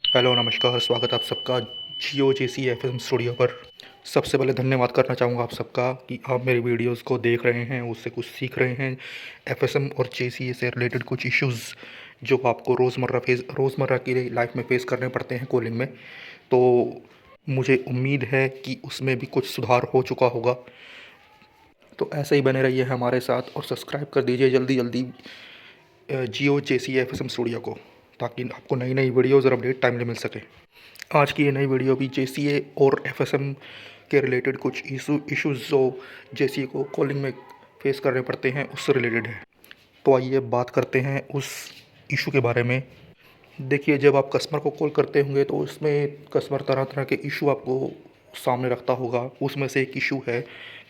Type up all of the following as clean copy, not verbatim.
Hello नमस्कार, स्वागत आप सबका जियो जेसी एफएम स्टूडियो पर। सबसे पहले धन्यवाद करना चाहूँगा आप सबका कि आप मेरी वीडियोस को देख रहे हैं, उससे कुछ सीख रहे हैं। एफएसएम और जेसीए से रिलेटेड कुछ इश्यूज़ जो आपको रोज़मर्रा की लाइफ में फेस करने पड़ते हैं कॉलिंग में, तो मुझे उम्मीद है कि उसमें भी कुछ सुधार हो चुका होगा। तो ऐसे ही बने रहिए हमारे साथ और सब्सक्राइब कर दीजिए जल्दी जल्दी जियो जेसी एफएसएम स्टूडियो को, ताकि आपको नई नई वीडियोज़ और अपडेट टाइमली मिल सके। आज की ये नई वीडियो भी जेसीए और एफएसएम के रिलेटेड कुछ इश्यूज़ जो जेसीए को कॉलिंग में फेस करने पड़ते हैं उससे रिलेटेड है। तो आइए बात करते हैं उस इशू के बारे में। देखिए, जब आप कस्टमर को कॉल करते होंगे तो उसमें कस्टमर तरह तरह के इशू आपको सामने रखता होगा। उसमें से एक इशू है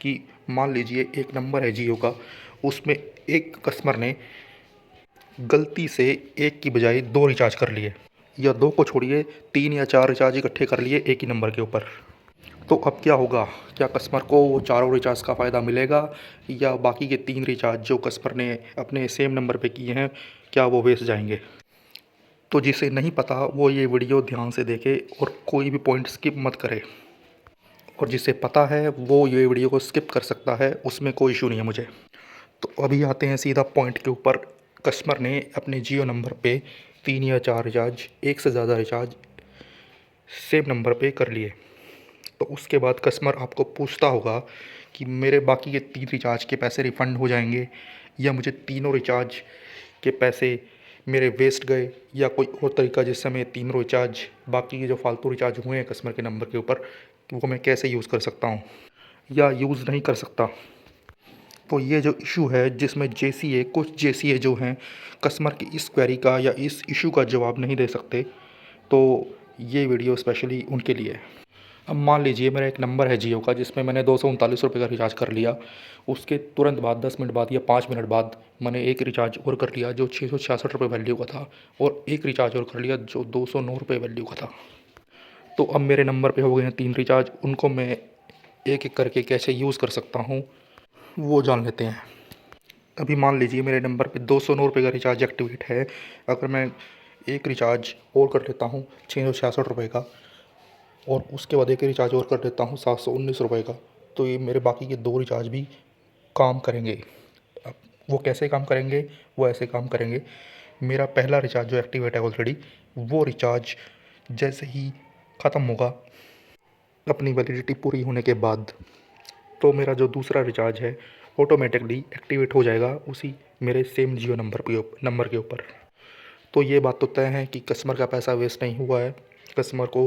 कि मान लीजिए एक नंबर है जियो का, उसमें एक कस्टमर ने गलती से एक की बजाय दो रिचार्ज कर लिए, या दो को छोड़िए, तीन या चार रिचार्ज इकट्ठे कर लिए एक ही नंबर के ऊपर। तो अब क्या होगा? क्या कस्टमर को वो चारों रिचार्ज का फ़ायदा मिलेगा, या बाकी के तीन रिचार्ज जो कस्टमर ने अपने सेम नंबर पे किए हैं, क्या वो वेस्ट जाएंगे? तो जिसे नहीं पता वो ये वीडियो ध्यान से देखे और कोई भी पॉइंट स्किप मत करे, और जिसे पता है वो ये वीडियो को स्किप कर सकता है, उसमें कोई इशू नहीं है मुझे। तो अभी आते हैं सीधा पॉइंट के ऊपर। कस्टमर ने अपने जियो नंबर पे तीन या चार रिचार्ज, एक से ज़्यादा रिचार्ज सेम नंबर पे कर लिए। तो उसके बाद कस्टमर आपको पूछता होगा कि मेरे बाकी के तीन रिचार्ज के पैसे रिफ़ंड हो जाएंगे, या मुझे तीनों रिचार्ज के पैसे मेरे वेस्ट गए, या कोई और तरीका जिससे मैं तीनों रिचार्ज, बाकी के जो फालतू रिचार्ज हुए हैं कस्टमर के नंबर के ऊपर, वो मैं कैसे यूज़ कर सकता हूँ या यूज़ नहीं कर सकता। तो ये जो इशू है जिसमें कुछ जेसीए जो हैं कस्टमर की इस क्वेरी का या इस इशू का जवाब नहीं दे सकते, तो ये वीडियो स्पेशली उनके लिए है। अब मान लीजिए मेरा एक नंबर है जियो का जिसमें मैंने ₹239 का रिचार्ज कर लिया। उसके तुरंत बाद 10 मिनट बाद या 5 मिनट बाद मैंने एक रिचार्ज और कर लिया जो ₹666 वैल्यू का था, और एक रिचार्ज और कर लिया जो ₹209 वैल्यू का था। तो अब मेरे नंबर पे हो गए हैं तीन रिचार्ज, उनको मैं एक एक करके कैसे यूज़ कर सकता हूँ वो जान लेते हैं। अभी मान लीजिए मेरे नंबर पे ₹209 का रिचार्ज एक्टिवेट है। अगर मैं एक रिचार्ज और कर लेता हूँ ₹666 का, और उसके बाद एक रिचार्ज और कर लेता हूँ ₹719 का, तो ये मेरे बाकी के दो रिचार्ज भी काम करेंगे। अब वो कैसे काम करेंगे? वो ऐसे काम करेंगे, मेरा पहला रिचार्ज जो एक्टिवेट है ऑलरेडी, वो रिचार्ज जैसे ही ख़त्म होगा अपनी वैलिडिटी पूरी होने के बाद, तो मेरा जो दूसरा रिचार्ज है ऑटोमेटिकली एक्टिवेट हो जाएगा उसी मेरे सेम जियो नंबर के ऊपर। तो ये बात तो तय है कि कस्टमर का पैसा वेस्ट नहीं हुआ है। कस्टमर को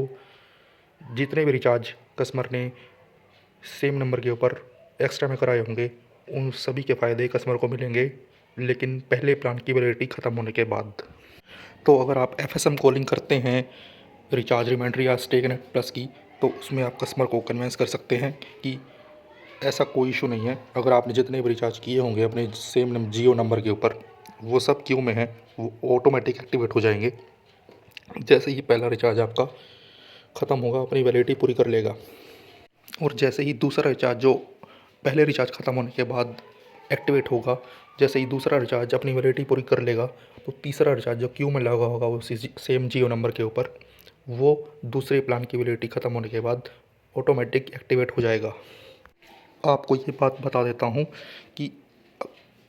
जितने भी रिचार्ज कस्टमर ने सेम नंबर के ऊपर एक्स्ट्रा में कराए होंगे, उन सभी के फ़ायदे कस्टमर को मिलेंगे, लेकिन पहले प्लान की वैलिडिटी ख़त्म होने के बाद। तो अगर आप एफएसएम कॉलिंग करते हैं रिचार्ज रिमाइंडर या स्टे कनेक्ट प्लस की, तो उसमें आप कस्टमर को कन्विंस कर सकते हैं कि ऐसा कोई इशू नहीं है। अगर आपने जितने भी रिचार्ज किए होंगे अपने जियो नंबर के ऊपर, वो सब क्यू में हैं, वो ऑटोमेटिक एक्टिवेट हो जाएंगे जैसे ही पहला रिचार्ज आपका ख़त्म होगा, अपनी वैलिडिटी पूरी कर लेगा। और जैसे ही दूसरा रिचार्ज जो पहले रिचार्ज ख़त्म होने के बाद एक्टिवेट होगा, जैसे ही दूसरा रिचार्ज अपनी वैलिडिटी पूरी कर लेगा, तो तीसरा रिचार्ज जो क्यू में लगा होगा उसी सेम जियो नंबर के ऊपर, वो दूसरे प्लान की वैलिडिटी ख़त्म होने के बाद ऑटोमेटिक एक्टिवेट हो जाएगा। आपको ये बात बता देता हूँ कि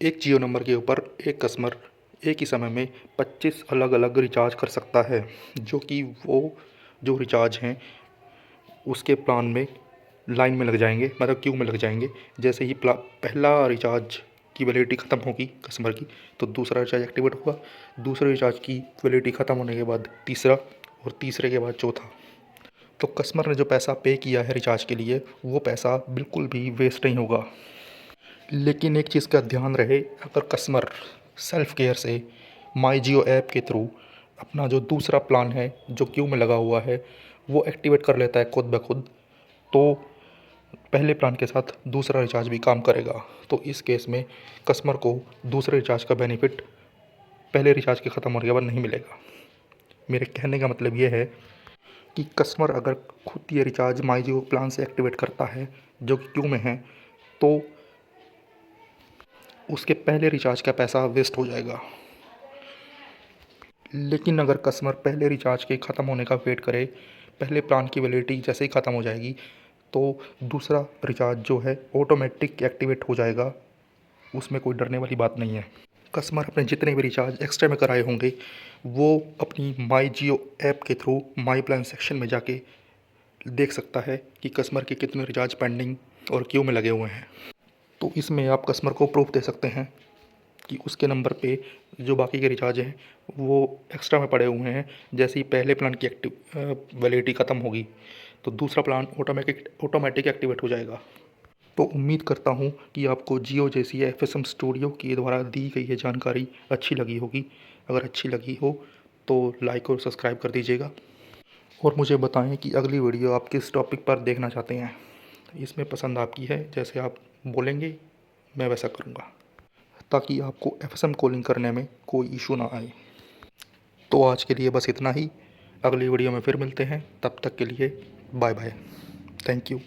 एक जियो नंबर के ऊपर एक कस्टमर एक ही समय में 25 अलग अलग रिचार्ज कर सकता है, जो कि वो जो रिचार्ज हैं उसके प्लान में लाइन में लग जाएंगे, मतलब क्यू में लग जाएंगे। जैसे ही पहला रिचार्ज की वैलिडिटी ख़त्म होगी कस्टमर की, तो दूसरा रिचार्ज एक्टिवेट होगा, दूसरे रिचार्ज की वैलिडिटी ख़त्म होने के बाद तीसरा, और तीसरे के बाद चौथा। तो कस्टमर ने जो पैसा पे किया है रिचार्ज के लिए, वो पैसा बिल्कुल भी वेस्ट नहीं होगा। लेकिन एक चीज़ का ध्यान रहे, अगर कस्टमर सेल्फ़ केयर से माई जियो ऐप के थ्रू अपना जो दूसरा प्लान है जो क्यू में लगा हुआ है वो एक्टिवेट कर लेता है खुद ब खुद, तो पहले प्लान के साथ दूसरा रिचार्ज भी काम करेगा। तो इस केस में कस्टमर को दूसरे रिचार्ज का बेनिफिट पहले रिचार्ज के ख़त्म होने के बाद नहीं मिलेगा। मेरे कहने का मतलब ये है कि कस्टमर अगर खुद ये रिचार्ज माई जियो प्लान से एक्टिवेट करता है जो कि क्यू में है, तो उसके पहले रिचार्ज का पैसा वेस्ट हो जाएगा। लेकिन अगर कस्टमर पहले रिचार्ज के ख़त्म होने का वेट करे, पहले प्लान की वैलिडिटी जैसे ही ख़त्म हो जाएगी तो दूसरा रिचार्ज जो है ऑटोमेटिक एक्टिवेट हो जाएगा। उसमें कोई डरने वाली बात नहीं है। कस्टमर अपने जितने भी रिचार्ज एक्स्ट्रा में कराए होंगे वो अपनी माई जियो ऐप के थ्रू माई प्लान सेक्शन में जाके देख सकता है कि कस्टमर के कितने रिचार्ज पेंडिंग और क्यू में लगे हुए हैं। तो इसमें आप कस्टमर को प्रूफ दे सकते हैं कि उसके नंबर पे जो बाकी के रिचार्ज हैं वो एक्स्ट्रा में पड़े हुए हैं। जैसे ही पहले प्लान की वैलिडिटी ख़त्म होगी तो दूसरा प्लान ऑटोमेटिक एक्टिवेट हो जाएगा। तो उम्मीद करता हूँ कि आपको जियो जैसी एफएसएम स्टूडियो के द्वारा दी गई ये जानकारी अच्छी लगी होगी। अगर अच्छी लगी हो तो लाइक और सब्सक्राइब कर दीजिएगा और मुझे बताएं कि अगली वीडियो आप किस टॉपिक पर देखना चाहते हैं। इसमें पसंद आपकी है, जैसे आप बोलेंगे मैं वैसा करूँगा ताकि आपको एफएसएम कॉलिंग करने में कोई इशू ना आए। तो आज के लिए बस इतना ही। अगली वीडियो में फिर मिलते हैं, तब तक के लिए बाय बाय। Thank you.